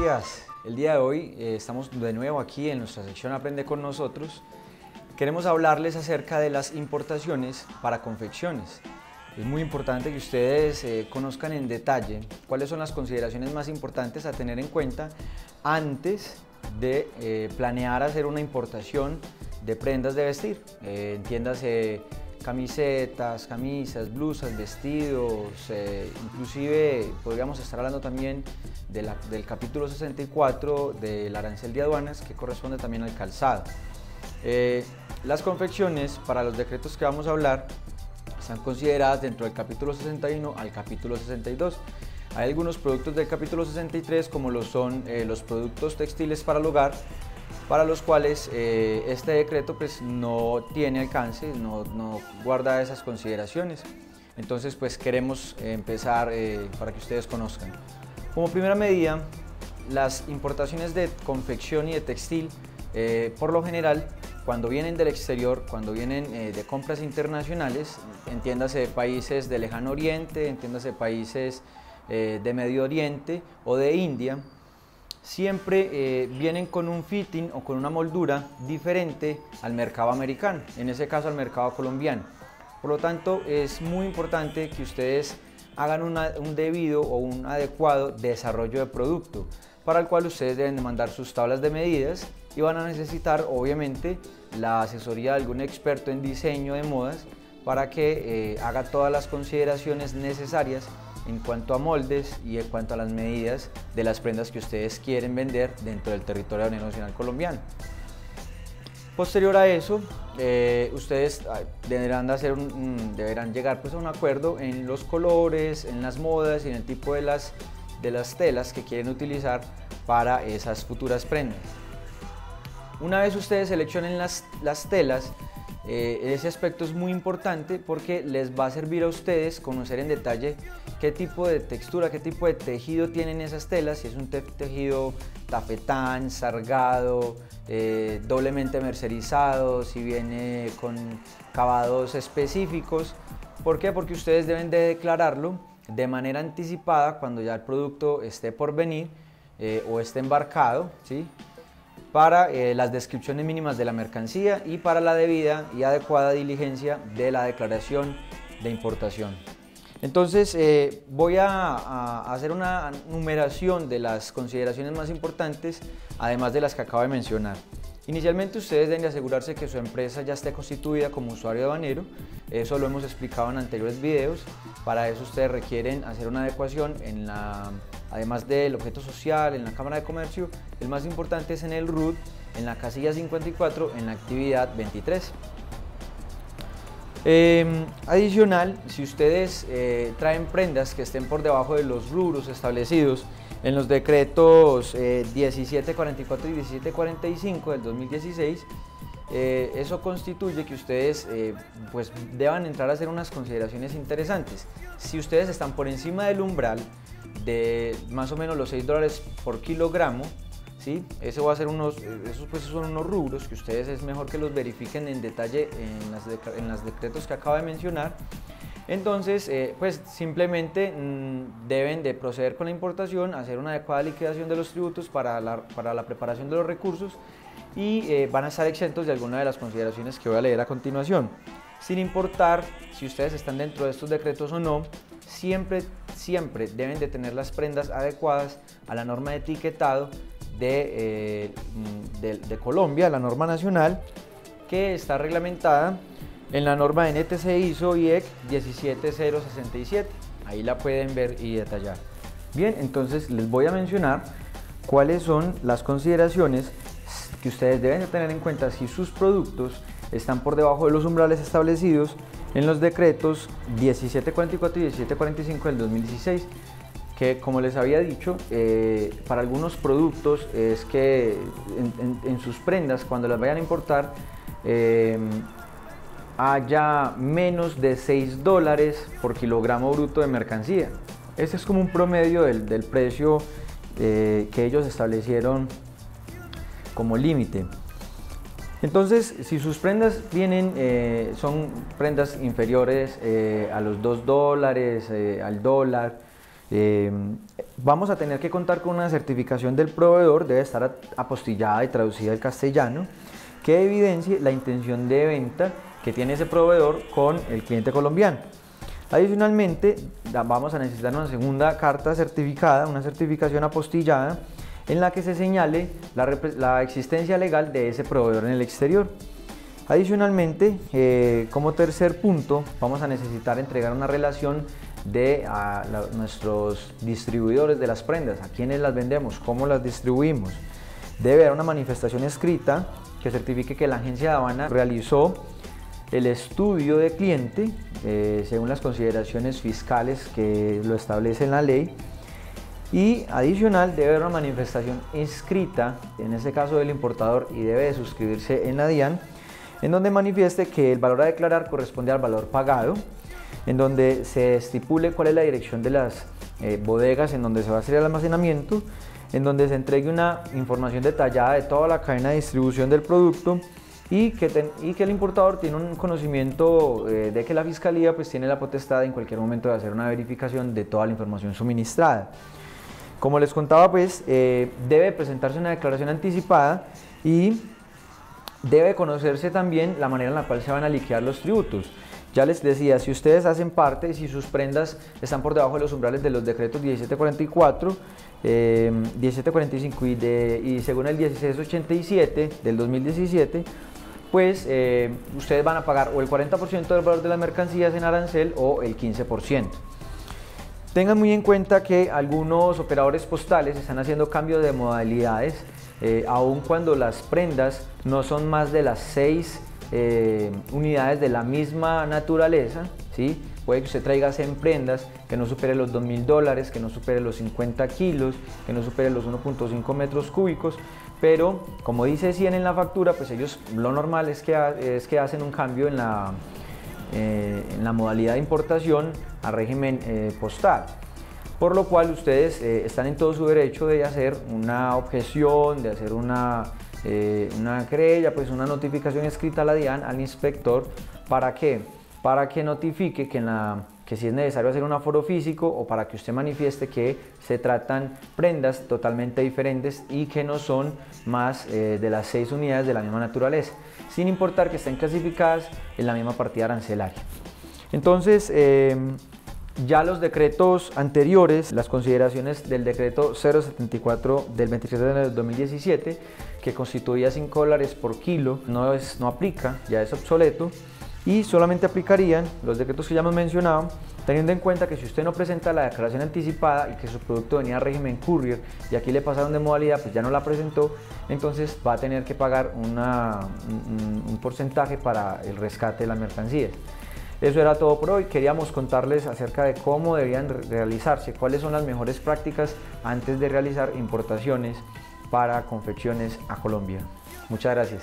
días. El día de hoy estamos de nuevo aquí en nuestra sección Aprende con nosotros. Queremos hablarles acerca de las importaciones para confecciones. Es muy importante que ustedes conozcan en detalle cuáles son las consideraciones más importantes a tener en cuenta antes de planear hacer una importación de prendas de vestir. Entiéndase camisetas, camisas, blusas, vestidos, inclusive podríamos estar hablando también del capítulo 64 del arancel de aduanas, que corresponde también al calzado. Las confecciones para los decretos que vamos a hablar están consideradas dentro del capítulo 61 al capítulo 62. Hay algunos productos del capítulo 63 como lo son los productos textiles para el hogar, para los cuales este decreto pues no tiene alcance, no guarda esas consideraciones. Entonces pues queremos empezar para que ustedes conozcan. Como primera medida, las importaciones de confección y de textil, por lo general, cuando vienen del exterior, cuando vienen de compras internacionales, entiéndase de países del Lejano Oriente, entiéndase países de Medio Oriente o de India, siempre vienen con un fitting o con una moldura diferente al mercado americano, en ese caso al mercado colombiano. Por lo tanto, es muy importante que ustedes hagan un debido o un adecuado desarrollo de producto, para el cual ustedes deben de mandar sus tablas de medidas y van a necesitar obviamente la asesoría de algún experto en diseño de modas para que haga todas las consideraciones necesarias en cuanto a moldes y en cuanto a las medidas de las prendas que ustedes quieren vender dentro del territorio nacional colombiano. Posterior a eso, ustedes deberán llegar pues a un acuerdo en los colores, en las modas y en el tipo de las telas que quieren utilizar para esas futuras prendas. Una vez ustedes seleccionen las telas, ese aspecto es muy importante porque les va a servir a ustedes conocer en detalle qué tipo de textura, qué tipo de tejido tienen esas telas, si es un tejido tafetán, sargado, doblemente mercerizado, si viene con acabados específicos. ¿Por qué? Porque ustedes deben de declararlo de manera anticipada cuando ya el producto esté por venir o esté embarcado, ¿sí? Para las descripciones mínimas de la mercancía y para la debida y adecuada diligencia de la declaración de importación. Entonces voy a hacer una numeración de las consideraciones más importantes, además de las que acabo de mencionar. Inicialmente ustedes deben de asegurarse que su empresa ya esté constituida como usuario aduanero. Eso lo hemos explicado en anteriores videos. Para eso ustedes requieren hacer una adecuación además del objeto social, en la Cámara de Comercio. El más importante es en el RUT, en la casilla 54, en la actividad 23. Adicional, si ustedes traen prendas que estén por debajo de los rubros establecidos en los decretos 1744 y 1745 del 2016, eso constituye que ustedes pues deban entrar a hacer unas consideraciones interesantes. Si ustedes están por encima del umbral de más o menos los $6 por kilogramo, ¿sí? Esos pues son unos rubros que ustedes es mejor que los verifiquen en detalle en los decretos que acabo de mencionar. Entonces, pues simplemente deben de proceder con la importación, hacer una adecuada liquidación de los tributos para la preparación de los recursos y van a estar exentos de alguna de las consideraciones que voy a leer a continuación. Sin importar si ustedes están dentro de estos decretos o no, siempre deben de tener las prendas adecuadas a la norma de etiquetado de Colombia, la norma nacional, que está reglamentada en la norma de NTC ISO IEC 17067. Ahí la pueden ver y detallar. Bien, entonces les voy a mencionar cuáles son las consideraciones que ustedes deben de tener en cuenta si sus productos están por debajo de los umbrales establecidos en los decretos 1744 y 1745 del 2016, que como les había dicho, para algunos productos es que en sus prendas, cuando las vayan a importar, haya menos de $6 por kilogramo bruto de mercancía. Ese es como un promedio del precio que ellos establecieron como límite. Entonces, si sus prendas son prendas inferiores a los $2, al dólar, Vamos a tener que contar con una certificación del proveedor, debe estar apostillada y traducida al castellano, que evidencie la intención de venta que tiene ese proveedor con el cliente colombiano. Adicionalmente, vamos a necesitar una segunda carta certificada, una certificación apostillada, en la que se señale la existencia legal de ese proveedor en el exterior. Adicionalmente, como tercer punto, vamos a necesitar entregar una relación de nuestros distribuidores de las prendas, a quienes las vendemos, cómo las distribuimos. Debe haber una manifestación escrita que certifique que la agencia de aduana realizó el estudio de cliente según las consideraciones fiscales que lo establece la ley. Y adicional, debe haber una manifestación escrita, en este caso del importador, y debe de suscribirse en la DIAN, en donde manifieste que el valor a declarar corresponde al valor pagado, en donde se estipule cuál es la dirección de las bodegas en donde se va a hacer el almacenamiento, en donde se entregue una información detallada de toda la cadena de distribución del producto y que el importador tiene un conocimiento de que la Fiscalía pues tiene la potestad en cualquier momento de hacer una verificación de toda la información suministrada. Como les contaba, pues debe presentarse una declaración anticipada y debe conocerse también la manera en la cual se van a liquidar los tributos. Ya les decía, si ustedes hacen parte, si sus prendas están por debajo de los umbrales de los decretos 1744, 1745 y según el 1687 del 2017, pues ustedes van a pagar o el 40% del valor de las mercancías en arancel o el 15%. Tengan muy en cuenta que algunos operadores postales están haciendo cambios de modalidades, aun cuando las prendas no son más de las 6 unidades de la misma naturaleza, ¿sí? Puede que usted traiga 100 prendas que no supere los $2000, que no supere los 50 kilos, que no supere los 1.5 metros cúbicos, pero como dice 100 en la factura, pues ellos lo normal es que hacen un cambio en la modalidad de importación a régimen postal, por lo cual ustedes están en todo su derecho de hacer una objeción, de hacer una querella, pues una notificación escrita a la DIAN, al inspector. ¿Para qué? Para que notifique que si es necesario hacer un aforo físico, o para que usted manifieste que se tratan prendas totalmente diferentes y que no son más de las 6 unidades de la misma naturaleza, sin importar que estén clasificadas en la misma partida arancelaria. Entonces, ya los decretos anteriores, las consideraciones del decreto 074 del 23 de enero del 2017, que constituía $5 por kilo, no aplica, ya es obsoleto, y solamente aplicarían los decretos que ya hemos mencionado, teniendo en cuenta que si usted no presenta la declaración anticipada y que su producto venía a régimen courier y aquí le pasaron de modalidad, pues ya no la presentó, entonces va a tener que pagar un porcentaje para el rescate de las mercancías. Eso era todo por hoy. Queríamos contarles acerca de cómo deberían realizarse, cuáles son las mejores prácticas antes de realizar importaciones para confecciones a Colombia. Muchas gracias.